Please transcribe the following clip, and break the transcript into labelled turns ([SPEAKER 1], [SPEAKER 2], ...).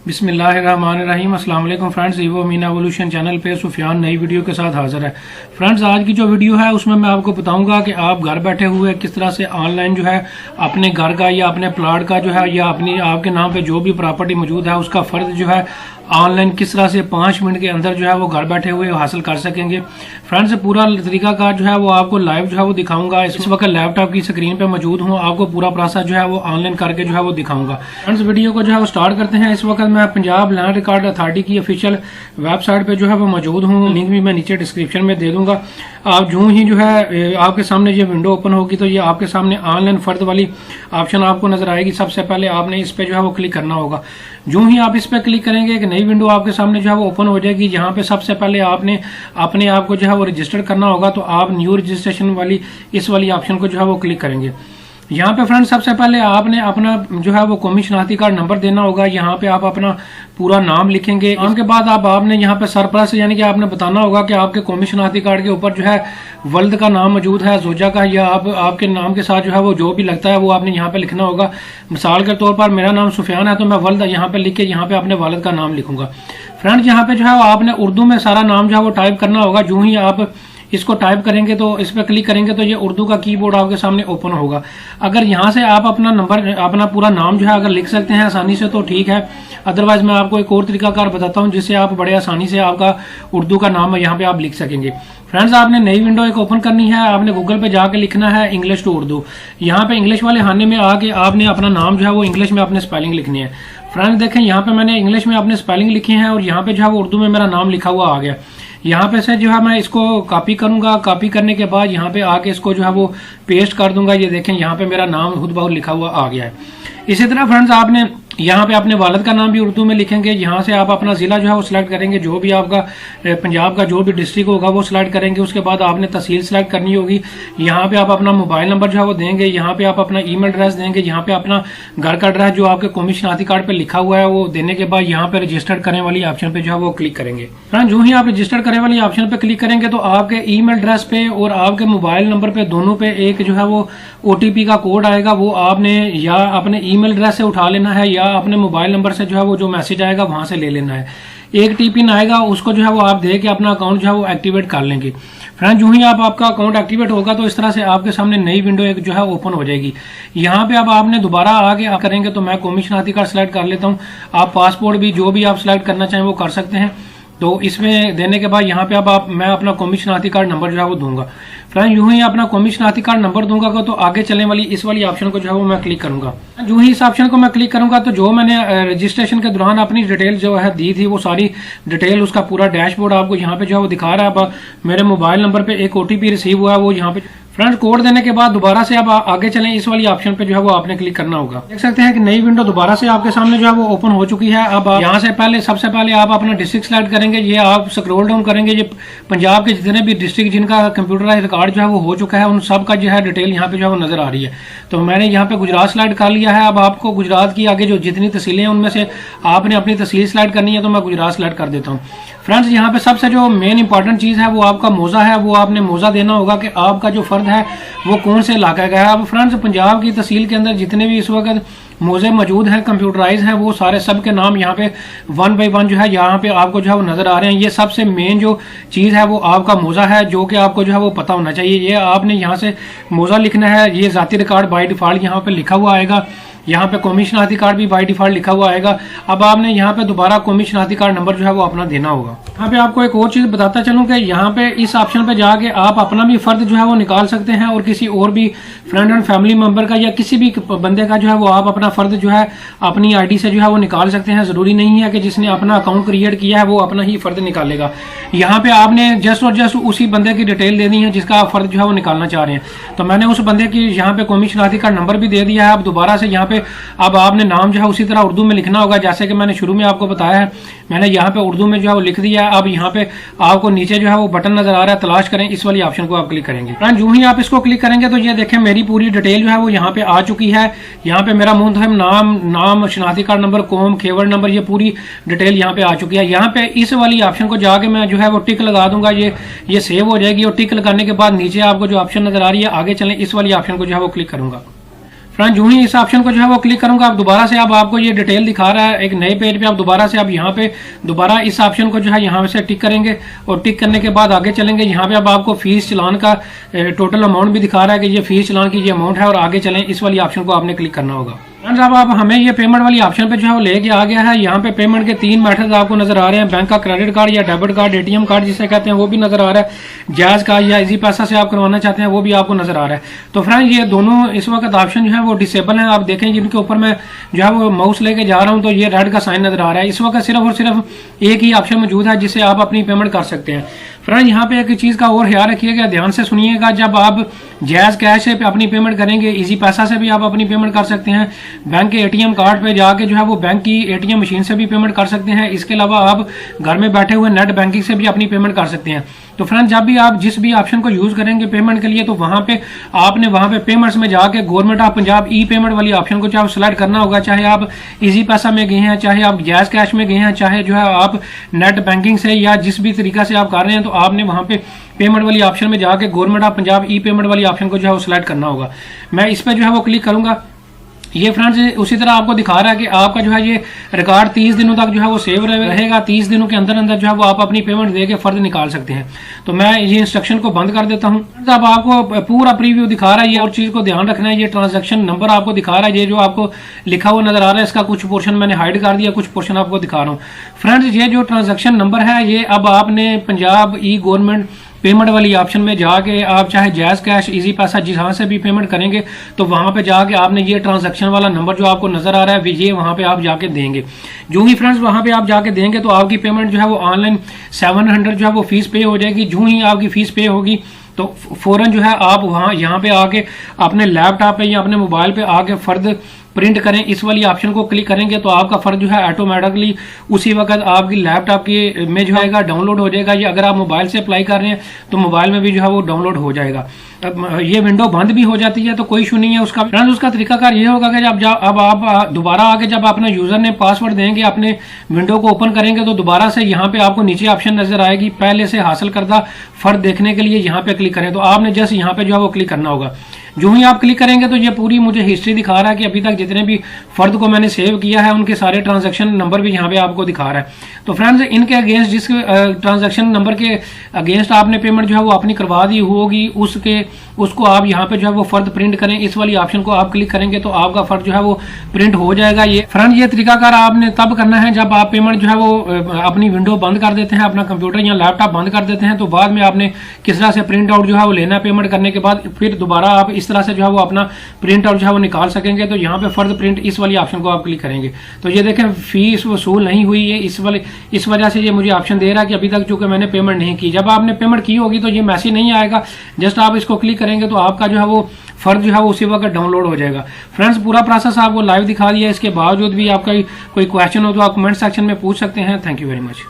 [SPEAKER 1] बिस्मिल्लाहिर्रहमानिर्रहीम। अस्सलाम वालेकुम friends, evo Meena evolution channel पे सुफियान नई वीडियो के साथ हाजिर है। फ्रेंड्स, आज की जो वीडियो है उसमें मैं आपको बताऊंगा कि आप घर बैठे हुए किस तरह से ऑनलाइन जो है अपने घर का या अपने प्लाट का जो है या अपनी आपके नाम पे जो भी प्रॉपर्टी मौजूद है उसका फ़र्द जो है ऑनलाइन किस तरह से 5 मिनट के अंदर जो है वो घर बैठे हुए हासिल कर सकेंगे। फ्रेंड्स, पूरा तरीकाकार जो है वो आपको लाइव जो है वो दिखाऊंगा। इस वक्त लैपटॉप की स्क्रीन पे मौजूद हूँ, आपको पूरा प्रोसेस जो है वो ऑनलाइन करके जो है वो दिखाऊंगा। फ्रेंड्स, वीडियो को जो है वो स्टार्ट करते हैं। इस वक्त मैं पंजाब लैंड रिकॉर्ड अथॉरिटी की ऑफिशियल वेबसाइट पे जो है वो मौजूद हूँ। लिंक भी मैं नीचे डिस्क्रिप्शन में दे दूंगा। आप जो ही जो है आपके सामने ये विंडो ओपन होगी तो ये आपके सामने ऑनलाइन फर्द वाली ऑप्शन आपको नजर आएगी। सबसे पहले आपने इस पे जो है वो क्लिक करना होगा। जो ही आप इस पे क्लिक करेंगे एक नई विंडो आपके सामने जो है वो ओपन हो जाएगी। यहाँ पे सबसे पहले आपने अपने आप को जो है वो रजिस्टर करना होगा, तो आप न्यू रजिस्ट्रेशन वाली इस वाली ऑप्शन को जो है वो क्लिक करेंगे। यहाँ पे फ्रेंड्स सबसे पहले आपने अपना जो है वो कौमी शनाख्ती कार्ड नंबर देना होगा। यहाँ पे आप अपना पूरा नाम लिखेंगे। नाम के बाद आपने यहाँ पे सरप्लस यानी कि आपने बताना होगा कि आपके कौमी शनाख्ती कार्ड के ऊपर जो है वल्द का नाम मौजूद है, जोजा का, या आपके नाम के साथ जो है वो जो भी लगता है वो आपने यहाँ पे लिखना होगा। मिसाल के तौर पर मेरा नाम सुफियान है तो मैं वल्द यहाँ पे लिख के यहाँ पे अपने वालिद का नाम लिखूंगा। फ्रेंड्स, यहाँ पे जो है आपने उर्दू में सारा नाम जो है वो टाइप करना होगा। जो ही आप इसको टाइप करेंगे तो इस पर क्लिक करेंगे तो ये उर्दू का कीबोर्ड आपके सामने ओपन होगा। अगर यहाँ से आप अपना नंबर अपना पूरा नाम जो है अगर लिख सकते हैं आसानी से तो ठीक है, अदरवाइज मैं आपको एक और तरीकाकार बताता हूँ जिससे आप बड़े आसानी से आपका उर्दू का नाम यहाँ पे आप लिख सकेंगे। फ्रेंड्स, आपने नई विंडो एक ओपन करनी है। आपने गूगल पे जाके लिखना है इंग्लिश टू उर्दू। यहाँ पे इंग्लिश वाले खाने में आके आपने अपना नाम जो है वो इंग्लिश में अपने स्पेलिंग लिखनी है। फ्रेंड्स देखें, यहाँ पे मैंने इंग्लिश में अपने स्पेलिंग लिखे हैं और यहाँ पे जो है वो उर्दू में मेरा नाम लिखा हुआ आ गया। यहाँ पे से जो है मैं इसको कॉपी करूंगा। कॉपी करने के बाद यहाँ पे आके इसको जो है वो पेस्ट कर दूंगा। ये देखें यहाँ पे मेरा नाम खुद ब खुद लिखा हुआ आ गया है। इसी तरह फ्रेंड्स आपने यहाँ पे अपने वालिद का नाम भी उर्दू में लिखेंगे। यहाँ से आप अपना जिला जो है वो सिलेक्ट करेंगे, जो भी आपका पंजाब का जो भी डिस्ट्रिक्ट होगा वो सिलेक्ट करेंगे। उसके बाद आपने तहसील सिलेक्ट करनी होगी। यहाँ पे आप अपना मोबाइल नंबर जो है वो देंगे। यहाँ पे आप अपना ईमेल एड्रेस देंगे। यहाँ पे अपना घर का एड्रेस जो आपके कौमी शनाख्ती कार्ड पे लिखा हुआ है वो देने के बाद यहाँ पे रजिस्टर करने वाली ऑप्शन पे जो है वो क्लिक करेंगे। फ्रेंड, जो ही आप रजिस्टर करने वाली ऑप्शन पे क्लिक करेंगे तो आपके ईमेल एड्रेस पे और आपके मोबाइल नंबर पे दोनों पे एक जो है वो OTP का कोड आएगा। वो आपने या अपने ईमेल एड्रेस से उठा लेना है या अपने मोबाइल नंबर से जो है वो जो मैसेज आएगा वहां से ले लेना है। एक टिपिन आएगा, उसको जो है वो आप दे के अपना अकाउंट जो है वो एक्टिवेट कर लेंगे। फ्रेंड, जो ही आपका अकाउंट एक्टिवेट होगा तो इस तरह से आपके सामने नई विंडो एक जो है ओपन हो जाएगी। यहाँ पे अब आपने दोबारा आगे करेंगे तो मैं कौमी शनाख्ती कार्ड सिलेक्ट कर लेता हूँ। आप पासपोर्ट भी जो भी आप सिलेक्ट करना चाहें वो कर सकते हैं। तो इसमें देने के बाद यहाँ पे अब मैं अपना कौमी शनाख्ती कार्ड नंबर जो है वो दूंगा। फ्रेंड, यूं ही अपना कौमी शनाख्ती कार्ड नंबर दूंगा तो आगे चलने वाली इस वाली ऑप्शन को जो है वो मैं क्लिक करूंगा। जो ही इस ऑप्शन को मैं क्लिक करूंगा तो जो मैंने रजिस्ट्रेशन के दौरान अपनी डिटेल जो है दी थी वो सारी डिटेल उसका पूरा डैशबोर्ड आपको यहाँ पे जो है वो दिखा रहा है। अब मेरे मोबाइल नंबर पे एक OTP रिसीव हुआ है वो यहाँ पे। फ्रेंड्स, कोड देने के बाद दोबारा से आप आगे चलें, इस वाली ऑप्शन पे जो है वो आपने क्लिक करना होगा। देख सकते हैं कि नई विंडो दोबारा से आपके सामने जो है वो ओपन हो चुकी है। अब यहाँ से सबसे पहले आप अपना डिस्ट्रिक्ट सिलेक्ट करेंगे। ये आप स्क्रॉल डाउन करेंगे, ये पंजाब के जितने भी डिस्ट्रिक्ट जिनका कंप्यूटराइज्ड रिकॉर्ड जो है वो हो चुका है उन सब का जो है डिटेल यहाँ पे जो है वो नजर आ रही है। तो मैंने यहाँ पे गुजरात सिलेक्ट कर लिया है। अब आपको गुजरात की आगे जो जितनी तहसीलें हैं उनमें से आपने अपनी तहसील सिलेक्ट करनी है, तो मैं गुजरात सिलेक्ट कर देता हूँ। फ्रेंड्स, यहाँ पे सबसे जो मेन इंपॉर्टेंट चीज है वो आपका मौजा है। वो आपने मौजा देना होगा कि आपका जो फर्द है वो कौन से इलाके का है। अब फ्रेंड्स, पंजाब की तहसील के अंदर जितने भी इस वक्त मौजे मौजूद हैं कंप्यूटराइज हैं वो सारे सब के नाम यहाँ पे 1 बाय 1 जो है यहाँ पे आपको जो है वो नजर आ रहे हैं। ये सबसे मेन जो चीज है वो आपका मौजा है, जो कि आपको जो है वो पता होना चाहिए। ये आपने यहाँ से मौजा लिखना है। ये जाती रिकॉर्ड बाय डिफॉल्ट यहाँ पे लिखा हुआ आएगा। यहाँ पे कौमी शनाख्ती कार्ड भी बाय डिफॉल्ट लिखा हुआ आएगा। अब आपने यहाँ पे दोबारा कौमी शनाख्ती कार्ड नंबर जो है वो अपना देना होगा। यहाँ पे आपको एक और चीज बताता चलूं कि यहाँ पे इस ऑप्शन पे जाके आप अपना भी फर्द जो है वो निकाल सकते हैं और किसी और भी फ्रेंड एंड फैमिली मेंबर का या किसी भी बंदे का जो है वो आप अपना फर्द जो है अपनी ID से जो है वो निकाल सकते हैं। जरूरी नहीं है कि जिसने अपना अकाउंट क्रिएट किया है वो अपना ही फर्द निकालेगा। यहाँ पे आपने जस्ट और जस्ट उसी बंदे की डिटेल देनी है जिसका आप फर्द जो है वो निकालना चाह रहे हैं। तो मैंने उस बंदे की यहाँ पे कौमी शनाख्ती कार्ड नंबर भी दे दिया है। अब दोबारा से यहाँ पे अब आपने नाम जो है उसी तरह उर्दू में लिखना होगा, जैसे कि मैंने शुरू में आपको बताया है। मैंने यहाँ पे उर्दू में जो है वो लिख दिया है। अब यहाँ पे आपको नीचे जो है वो बटन नजर आ रहा है तलाश करें, इस वाली ऑप्शन को आप क्लिक करेंगे। फ्रेंड, जो ही आप इसको क्लिक करेंगे तो ये देखें मेरी पूरी डिटेल जो है वो यहाँ पे आ चुकी है। यहाँ पे मेरा मुंतखब नाम शनाख्ती कार्ड नंबर, कौम, खेवर नंबर, ये पूरी डिटेल यहाँ पे आ चुकी है। यहाँ पे इस वाली ऑप्शन को जाके मैं जो है वो टिक लगा दूंगा। ये सेव हो जाएगी और टिक लगाने के बाद नीचे आपको जो ऑप्शन नजर आ रही है आगे चलें, इस वाली ऑप्शन को जो है वो क्लिक करूंगा। फ्रेंड जो ही इस ऑप्शन को जो है वो क्लिक करूंगा, आप दोबारा से अब आपको ये डिटेल दिखा रहा है एक नए पेज पे। आप दोबारा से अब यहाँ पे दोबारा इस ऑप्शन को जो है यहाँ से टिक करेंगे और टिक करने के बाद आगे चलेंगे। यहाँ पे अब आपको फीस चलान का टोटल अमाउंट भी दिखा रहा है कि ये फीस चलान की ये अमाउंट है, और आगे चलें इस वाली ऑप्शन को आपने क्लिक करना होगा। फ्रेंड्स अब हमें ये पेमेंट वाली ऑप्शन पे जो है वो लेके आ गया है। यहाँ पे पेमेंट के 3 मेथड आपको नजर आ रहे हैं, बैंक का क्रेडिट कार्ड या डेबिट कार्ड, एटीएम कार्ड जिसे कहते हैं वो भी नजर आ रहा है, जायज कार्ड या इजी पैसा से आप करवाना चाहते हैं वो भी आपको नजर आ रहा है। तो फ्रेंड ये दोनों इस वक्त ऑप्शन जो है वो डिसेबल है। आप देखें जिनके ऊपर मैं जो है वो माउस लेके जा रहा हूँ तो ये रेड का साइन नजर आ रहा है। इस वक्त सिर्फ और सिर्फ एक ही ऑप्शन मौजूद है जिससे आप अपनी पेमेंट कर सकते हैं। फ्रेंड यहाँ पे एक चीज का और ख्याल रखिएगा, ध्यान से सुनिएगा, जब आप जायज कैश से अपनी पेमेंट करेंगे, इजी पैसा से भी आप अपनी पेमेंट कर सकते हैं, बैंक के एटीएम कार्ड पे जाके जो है वो बैंक की एटीएम मशीन से भी पेमेंट कर सकते हैं। इसके अलावा आप घर में बैठे हुए नेट बैंकिंग से भी अपनी पेमेंट कर सकते हैं। तो फ्रेंड जब भी आप जिस भी ऑप्शन को यूज करेंगे पेमेंट के लिए, तो वहां पे आपने वहां पे पेमेंट्स में जाके government of Punjab E payment वाली ऑप्शन को चाहे सिलेक्ट करना होगा। चाहे आप इजी पैसा में गए हैं, चाहे आप जायज कैश में गए हैं, चाहे जो है आप नेट बैंकिंग से या जिस भी तरीका से आप कर रहे हैं, तो आपने वहां पे पेमेंट वाली ऑप्शन में जाके government of Punjab E payment वाली ऑप्शन को जो है वो सिलेक्ट करना होगा। मैं इस पर जो है वो क्लिक करूंगा। ये फ्रेंड्स उसी तरह आपको दिखा रहा है कि आपका जो है ये रिकॉर्ड 30 दिनों तक जो है वो सेव रहेगा। 30 दिनों के अंदर अंदर जो है वो आप अपनी पेमेंट दे के फर्द निकाल सकते हैं। तो मैं ये इंस्ट्रक्शन को बंद कर देता हूँ। अब आपको पूरा प्रीव्यू दिखा रहा है। ये और चीज को ध्यान रखना है, ये ट्रांजैक्शन नंबर आपको दिखा रहा है, ये जो आपको लिखा हुआ नजर आ रहा है, इसका कुछ पोर्शन मैंने हाइड कर दिया, कुछ पोर्शन आपको दिखा रहा हूँ। फ्रेंड्स ये जो ट्रांजैक्शन नंबर है ये अब आपने पंजाब ई गवर्नमेंट पेमेंट वाली ऑप्शन में जाके आप चाहे जायज कैश इजी पैसा जहां से भी पेमेंट करेंगे, तो वहां पे जाके आपने ये ट्रांजैक्शन वाला नंबर जो आपको नजर आ रहा है ये वहां पे आप जाके देंगे। जो ही फ्रेंड्स वहां पे आप जाके देंगे तो आपकी पेमेंट जो है वो ऑनलाइन 700 जो है वो फीस पे हो जाएगी। जो ही आपकी फीस पे होगी तो फौरन जो है आप वहां यहाँ पे आके अपने लैपटॉप पे या अपने मोबाइल पे आके फर्द प्रिंट करें, इस वाली ऑप्शन को क्लिक करेंगे तो आपका फर्ज जो है ऑटोमेटिकली उसी वक्त आपकी लैपटॉप के में जो है डाउनलोड हो जाएगा। या अगर आप मोबाइल से अप्लाई कर रहे हैं तो मोबाइल में भी जो है वो डाउनलोड हो जाएगा। अब ये विंडो बंद भी हो जाती है तो कोई इशू नहीं है उसका। फ्रेंड्स उसका तरीकाकार ये होगा कि अब आप दोबारा आके जब अपना यूजर ने पासवर्ड देंगे, अपने विंडो को ओपन करेंगे, तो दोबारा से यहाँ पे आपको नीचे ऑप्शन नजर आएगी पहले से हासिल करदा फर्द देखने के लिए, यहाँ पे क्लिक करें। तो आपने जस्ट यहाँ पे जो है वो क्लिक करना होगा। जो ही आप क्लिक करेंगे तो ये पूरी मुझे हिस्ट्री दिखा रहा है कि अभी तक जितने भी फर्द को मैंने सेव किया है उनके सारे ट्रांजैक्शन नंबर भी यहाँ पे आपको दिखा रहा है। तो फ्रेंड्स इनके अगेंस्ट जिस ट्रांजैक्शन नंबर के अगेंस्ट आपने पेमेंट जो है वो अपनी करवा दी होगी उसको आप यहाँ पे जो है वो फर्द प्रिंट करें, इस वाली ऑप्शन को आप क्लिक करेंगे तो आपका फर्द जो है वो प्रिंट हो जाएगा। ये फ्रेंड ये तरीकाकार आपने तब करना है जब आप पेमेंट जो है वो अपनी विंडो बंद कर देते हैं, अपना कंप्यूटर या लैपटॉप बंद कर देते हैं, तो बाद में आपने किस तरह से प्रिंट आउट जो है वो लेना पेमेंट करने के बाद, फिर दोबारा आप इस तरह से जो है वो अपना प्रिंट आउट जो है वो निकाल सकेंगे। तो यहाँ पे फर्द प्रिंट इस वाली ऑप्शन को आप क्लिक करेंगे तो ये देखें फीस वसूल नहीं हुई है, इस वजह से ये मुझे ऑप्शन दे रहा है कि अभी तक चूंकि मैंने पेमेंट नहीं की। जब आपने पेमेंट की होगी तो ये मैसेज नहीं आएगा, जस्ट आप इसको क्लिक करेंगे तो आपका जो है वो फर्ज जो है वो उसी वक्त डाउनलोड हो जाएगा। फ्रेंड्स पूरा प्रोसेस आपको लाइव दिखा दिया है। इसके बावजूद भी आपका कोई क्वेश्चन हो तो आप कमेंट सेक्शन में पूछ सकते हैं। Thank you very much.